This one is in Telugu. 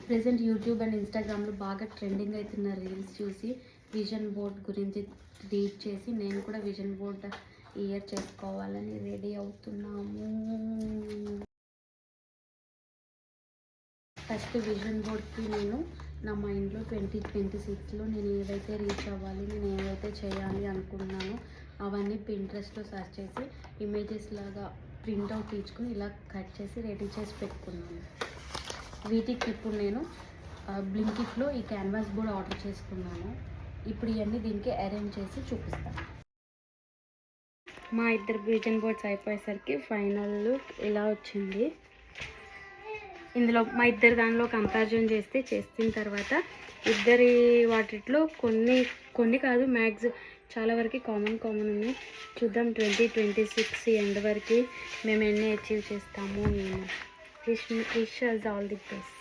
ప్రెజెంట్ యూట్యూబ్ అండ్ ఇన్స్టాగ్రామ్లో బాగా ట్రెండింగ్ అవుతున్న రీల్స్ చూసి విజన్ బోర్డ్ గురించి రీడ్ చేసి నేను కూడా విజన్ బోర్డ్ ఇయర్ చేసుకోవాలని రెడీ అవుతున్నాము. ఫస్ట్ విజన్ బోర్డ్కి నేను నా మైండ్లో 2026లో నేను ఏదైతే రీచ్ అవ్వాలి, నేను ఏవైతే చేయాలి అనుకున్నానో అవన్నీ పింట్రెస్ట్లో సర్చ్ చేసి ఇమేజెస్ లాగా ప్రింట్అవుట్ తీసుకుని ఇలా కట్ చేసి రెడీ చేసి పెట్టుకున్నాను. వీటికి ఇప్పుడు నేను బ్లింకిట్లో ఈ క్యాన్వాస్ బోర్డ్ ఆర్డర్ చేసుకున్నాను. ఇప్పుడు ఇవన్నీ దీనికి అరేంజ్ చేసి చూపిస్తాను. మా ఇద్దరు విజన్ బోర్డ్స్ అయిపోయేసరికి ఫైనల్ లుక్ ఇలా వచ్చింది. ఇందులో మా ఇద్దరు దానిలో కంపారిజన్ చేసిన తర్వాత ఇద్దరి వాటిలో కొన్ని కాదు చాలా వరకు కామన్ ఉన్నాయి. చూద్దాం 2026 ఎండ్ వరకు మేము ఎన్ని అచీవ్ చేస్తాము. Wish all the best.